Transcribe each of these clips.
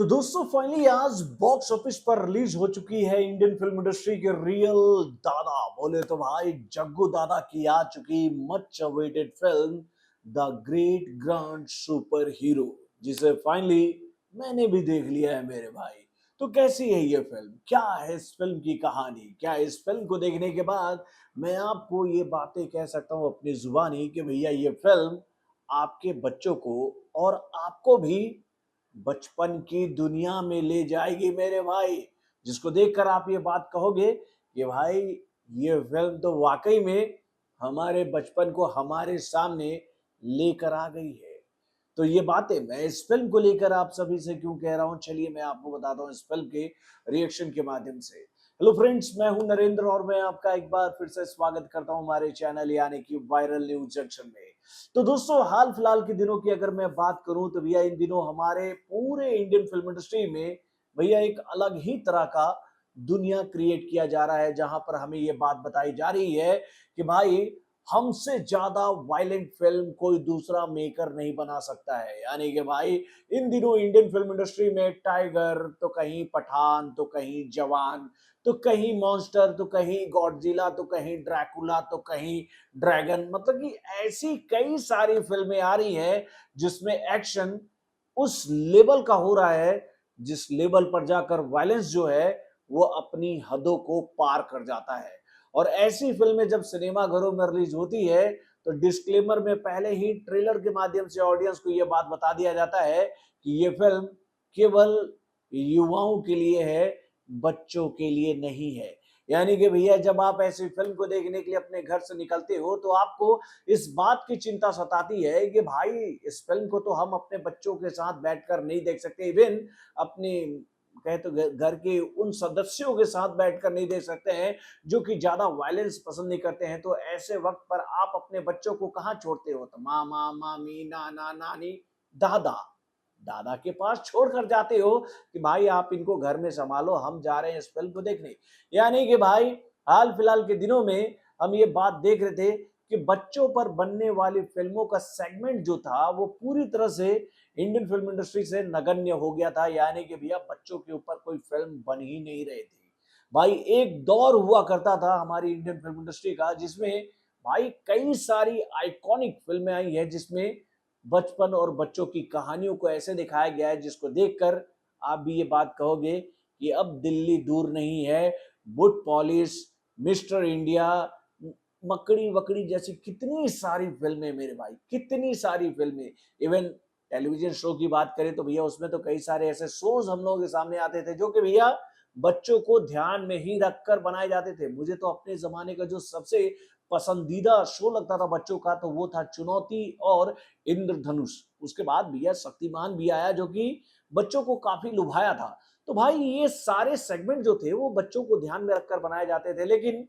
तो दोस्तों फाइनली आज बॉक्स ऑफिस पर रिलीज हो चुकी है इंडियन फिल्म इंडस्ट्री के रियल दादा बोले तो भाई जग्गू दादा की आ चुकी much awaited film the great grand super hero, जिसे फाइनली मैंने भी देख लिया है मेरे भाई। तो कैसी है ये फिल्म, क्या है इस फिल्म की कहानी, क्या इस फिल्म को देखने के बाद मैं आपको ये बातें कह सकता हूँ अपनी जुबानी कि भैया ये फिल्म आपके बच्चों को और आपको भी बचपन की दुनिया में ले जाएगी मेरे भाई। जिसको देखकर आप ये बात कहोगे कि भाई ये फिल्म तो वाकई में हमारे बचपन को हमारे सामने लेकर आ गई है। तो ये बातें मैं इस फिल्म को लेकर आप सभी से क्यों कह रहा हूं, चलिए मैं आपको बताता हूं इस फिल्म के रिएक्शन के माध्यम से। हेलो फ्रेंड्स, मैं हूं नरेंद्र और मैं आपका एक बार फिर से स्वागत करता हूं हमारे चैनल यानी कि वायरल न्यूज जंक्शन में। तो दोस्तों हाल फिलहाल के दिनों की अगर मैं बात करूं तो भैया इन दिनों हमारे पूरे इंडियन फिल्म इंडस्ट्री में भैया एक अलग ही तरह का दुनिया क्रिएट किया जा रहा है, जहां पर हमें ये बात बताई जा रही है कि भाई हमसे ज्यादा वायलेंट फिल्म कोई दूसरा मेकर नहीं बना सकता है। यानी कि भाई इन दिनों इंडियन फिल्म इंडस्ट्री में टाइगर तो कहीं पठान तो कहीं जवान तो कहीं मॉन्स्टर तो कहीं गॉडजिला तो कहीं ड्रैकुला तो कहीं ड्रैगन, मतलब कि ऐसी कई सारी फिल्में आ रही हैं जिसमें एक्शन उस लेवल का हो रहा है जिस लेवल पर जाकर वायलेंस जो है वो अपनी हदों को पार कर जाता है। और ऐसी फिल्में जब सिनेमा घरों में रिलीज होती है तो डिस्क्लेमर में पहले ही ट्रेलर के माध्यम से ऑडियंस को यह बात बता दिया जाता है कि ये फिल्म केवल युवाओं के लिए है, बच्चों के लिए नहीं है। यानी कि भैया जब आप ऐसी फिल्म को देखने के लिए अपने घर से निकलते हो तो आपको इस बात की चिंता सताती है कि भाई इस फिल्म को तो हम अपने बच्चों के साथ बैठकर नहीं देख सकते, इवन अपने कहे तो घर के उन सदस्यों के साथ बैठकर नहीं देख सकते हैं जो कि ज्यादा वायलेंस पसंद नहीं करते हैं। तो ऐसे वक्त पर आप अपने बच्चों को कहाँ छोड़ते हो, तो मामा मामी नाना नानी दादा दादा के पास छोड़कर जाते हो कि भाई आप इनको घर में संभालो, हम जा रहे हैं इस फिल्म को देखने। यानी कि भाई हाल फिलहाल के दिनों में हम ये बात देख रहे थे कि बच्चों पर बनने वाली फिल्मों का सेगमेंट जो था वो पूरी तरह से इंडियन फिल्म इंडस्ट्री से नगण्य हो गया था। यानी कि भैया बच्चों के ऊपर कोई फिल्म बन ही नहीं रही थी। भाई एक दौर हुआ करता था हमारी इंडियन फिल्म इंडस्ट्री का जिसमें भाई कई सारी आइकॉनिक फिल्में आई हैं जिसमें बचपन और बच्चों की कहानियों को ऐसे दिखाया गया है जिसको देखकर आप भी ये बात कहोगे कि अब दिल्ली दूर नहीं है, बुट पॉलिश, मिस्टर इंडिया, मकड़ी वकड़ी जैसी कितनी सारी फिल्में मेरे भाई, कितनी सारी फिल्में। इवन टेलीविजन शो की बात करें तो भैया उसमें तो कई सारे ऐसे शोज हम लोगों के सामने आते थे जो कि भैया बच्चों को ध्यान में ही रखकर बनाए जाते थे। मुझे तो अपने जमाने का जो सबसे पसंदीदा शो लगता था बच्चों का तो वो था चुनौती और इंद्रधनुष। उसके बाद भैया शक्तिमान भी आया जो कि बच्चों को काफी लुभाया था। तो भाई ये सारे सेगमेंट जो थे वो बच्चों को ध्यान में रखकर बनाए जाते थे, लेकिन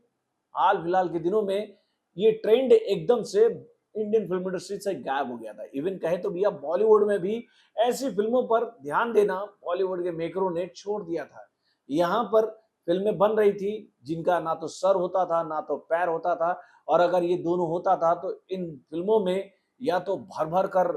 हाल फिलहाल के दिनों में ये ट्रेंड एकदम से इंडियन फिल्म इंडस्ट्री से गायब हो गया था। इवन कहे तो भैया बॉलीवुड में भी ऐसी फिल्मों पर ध्यान देना बॉलीवुड के मेकरों ने छोड़ दिया था। यहाँ पर फिल्में बन रही थी जिनका ना तो सर होता था ना तो पैर होता था, और अगर ये दोनों होता था तो इन फिल्मों में या तो भर भर कर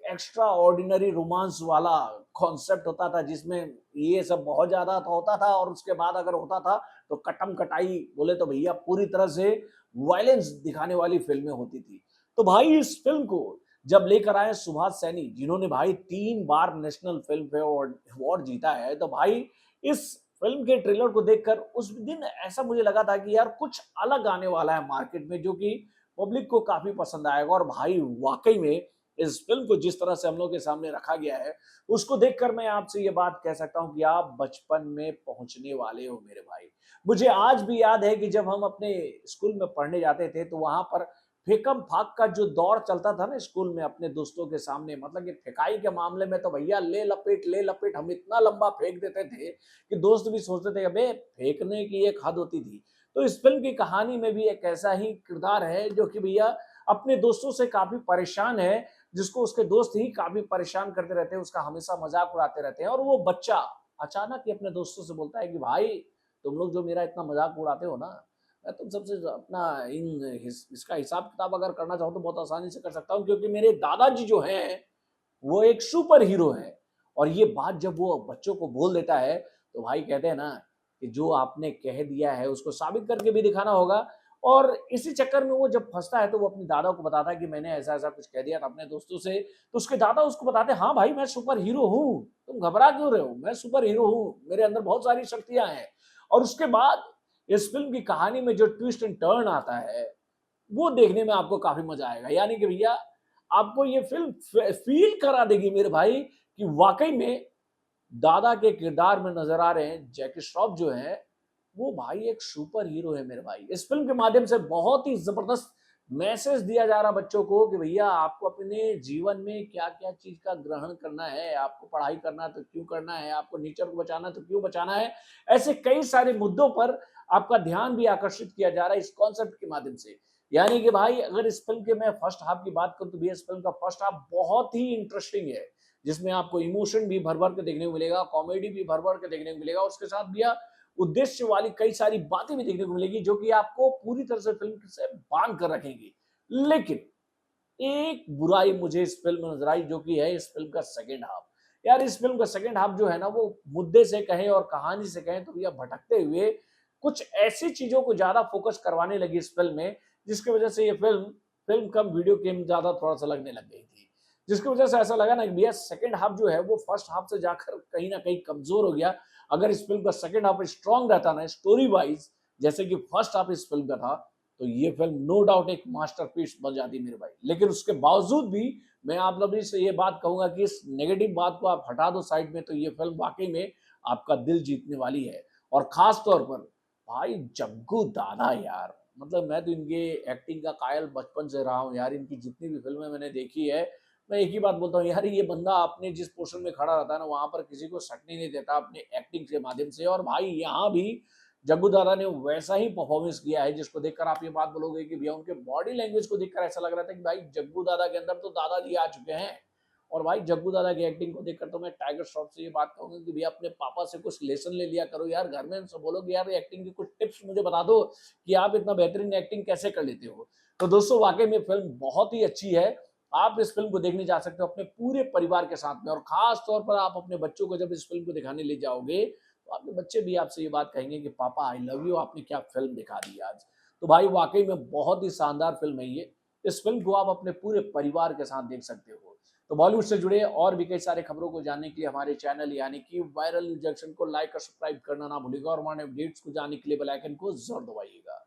एक्स्ट्रा ऑर्डिनरी रोमांस वाला कॉन्सेप्ट होता था जिसमें ये सब बहुत ज्यादा होता था, और उसके बाद अगर होता था तो कटम कटाई बोले तो भैया पूरी तरह से वायलेंस दिखाने वाली फिल्में होती थी। तो भाई इस फिल्म को जब लेकर आए सुभाष सैनी जिन्होंने भाई 3 बार नेशनल फिल्म अवार्ड जीता है, तो भाई इस फिल्म के ट्रेलर को देखकर उस दिन ऐसा मुझे लगा था कि यार कुछ अलग आने वाला है मार्केट में जो कि पब्लिक को काफी पसंद आएगा। और भाई वाकई में इस फिल्म को जिस तरह से हम लोग के सामने रखा गया है उसको देखकर मैं आपसे ये बात कह सकता हूं कि आप बचपन में पहुंचने वाले हो मेरे भाई। मुझे आज भी याद है कि जब हम अपने स्कूल में पढ़ने जाते थे तो वहां पर फेकम फाक का जो दौर चलता था ना स्कूल में अपने दोस्तों के सामने, मतलब कि फेकाई के मामले में तो भैया ले लपेट हम इतना लंबा फेंक देते थे कि दोस्त भी सोचते थे अबे फेंकने की एक हद होती थी। तो इस फिल्म की कहानी में भी एक ऐसा ही किरदार है जो कि भैया अपने दोस्तों से काफी परेशान है, जिसको उसके दोस्त ही काफी परेशान करते रहते हैं, उसका हमेशा मजाक उड़ाते रहते हैं। और वो बच्चा अचानक ही अपने दोस्तों से बोलता है कि भाई तुम लोग जो मेरा इतना मजाक उड़ाते हो ना, मैं तुम सबसे अपना इसका हिसाब किताब अगर करना चाहूँ तो बहुत आसानी से कर सकता हूँ, क्योंकि मेरे दादाजी जो हैं वो एक सुपर हीरो है और ये बात जब वो बच्चों को बोल देता है, तो भाई कहते हैं ना कि जो आपने कह दिया है उसको साबित करके भी दिखाना होगा। और इसी चक्कर में वो जब फँसता है तो वो अपने दादा को बताता है कि मैंने ऐसा-ऐसा कुछ कह दिया था अपने दोस्तों से, तो उसके दादा उसको बताते हैं, "हाँ भाई, मैं सुपर हीरो हूँ, तुम घबरा क्यों रहे हो? मैं सुपर हीरो हूँ, मेरे अंदर बहुत सारी शक्तियाँ हैं।" और उसके बाद इस फ़िल्म की कहानी में जो ट्विस्ट एंड टर्न आता है, वो देखने में आपको काफ़ी मज़ा आएगा। यानी कि भैया आपको ये फ़िल्म फ़ील करा देगी मेरे भाई कि वाक़ई में दादा के किरदार में नज़र आ रहे हैं जैकी श्रॉफ जो हैं, वो भाई एक सुपर हीरो है मेरे भाई। इस फ़िल्म के माध्यम से बहुत ही ज़बरदस्त मैसेज दिया जा रहा है बच्चों को कि भैया आपको अपने जीवन में क्या-क्या चीज़ का ग्रहण करना है, आपको पढ़ाई करना है तो क्यों करना है, आपको नेचर को बचाना है तो क्यों बचाना है। ऐसे कई सारे मुद्दों पर आपका ध्यान भी आकर्षित किया जा रहा है इस कॉन्सेप्ट के माध्यम से। यानी कि भाई अगर इस फ़िल्म के मैं फर्स्ट हाफ की बात करूँ तो भैया इस फ़िल्म का फर्स्ट हाफ बहुत ही इंटरेस्टिंग है। जिसमें आपको इमोशन भी भर-भर के देखने को मिलेगा, कॉमेडी भी भर-भर के देखने को मिलेगा और उसके साथ भैया उद्देश्य वाली कई सारी बातें भी देखने को मिलेगी जो कि आपको पूरी तरह से फ़िल्म से बाँध कर रखेंगी। लेकिन एक बुराई मुझे इस फ़िल्म में नज़र आई जो कि है इस फ़िल्म का सेकंड हाफ। यार इस फ़िल्म का सेकंड हाफ जो है ना वो मुद्दे से कहें और कहानी से कहें तो भैया भटकते हुए कुछ ऐसी चीज़ों को ज़्यादा फ़ोकस करवाने लगी इस फ़िल्म में जिसकी वज़ह से ये फ़िल्म फ़िल्म कम वीडियो गेम ज़्यादा थोड़ा-सा लगने लग गई थी। जिसकी वज़ह से ऐसा लगा ना कि भैया सेकंड हाफ जो है वो फर्स्ट हाफ से जाकर कहीं न कहीं कमज़ोर हो गया। अगर इस फ़िल्म का सेकंड हाफ स्ट्रॉन्ग रहता ना स्टोरी वाइज़ जैसे कि फर्स्ट हाफ इस फ़िल्म का था तो ये फ़िल्म नो डाउट एक मास्टरपीस बन जाती मेरे भाई। लेकिन उसके बावजूद भी मैं आप लोगों से ये बात कहूँगा कि इस नेगेटिव बात को आप हटा दो साइड में तो ये फ़िल्म वाक़ई में आपका दिल जीतने वाली है। और ख़ास तौर पर भाई जग्गू दादा यार, मतलब मैं तो इनके एक्टिंग का कायल बचपन से रहा हूँ यार, इनकी जितनी भी फ़िल्में मैंने देखी है, मैं एक ही बात बोलता हूँ यार ये बंदा अपने जिस पोज़ीशन में खड़ा रहता है ना, वहाँ पर किसी को सटने नहीं देता अपनी एक्टिंग के माध्यम से और भाई यहाँ भी जग्गू दादा ने वैसा ही परफॉर्मेंस किया है जिसको देखकर आप ये बात बोलोगे कि भैया उनके बॉडी लैंग्वेज को देखकर ऐसा लग रहा था कि भाई जग्गू दादा के अंदर तो दादाजी आ चुके हैं। और भाई जग्गू दादा की एक्टिंग को देखकर तो मैं टाइगर श्रॉफ से ये बात कहूंगा कि भैया अपने पापा से कुछ लेसन ले लिया करो यार, घर में उनसे बोलो कि यार एक्टिंग की कुछ टिप्स मुझे बता दो कि आप इतना बेहतरीन एक्टिंग कैसे कर लेते हो। तो दोस्तों वाकई में फिल्म बहुत ही अच्छी है। आप इस फिल्म को देखने जा सकते हो अपने पूरे परिवार के साथ में और खास तौर पर आप अपने बच्चों को जब इस फिल्म को दिखाने ले जाओगे तो आपके बच्चे भी आपसे ये बात कहेंगे कि पापा आई लव यू, आपने क्या फ़िल्म दिखा दी आज। तो भाई वाक़ई में बहुत ही शानदार फ़िल्म है ये। इस फ़िल्म को आप अपने पूरे परिवार के साथ देख सकते हो। तो बॉलीवुड से जुड़े और भी कई सारे खबरों को जानने के लिए हमारे चैनल यानी कि वायरल न्यूज़ जंक्शन को लाइक और सब्सक्राइब करना ना भूलिएगा और हमारे अपडेट्स को जानने के लिए बेल आइकन को ज़रूर दबाइएगा।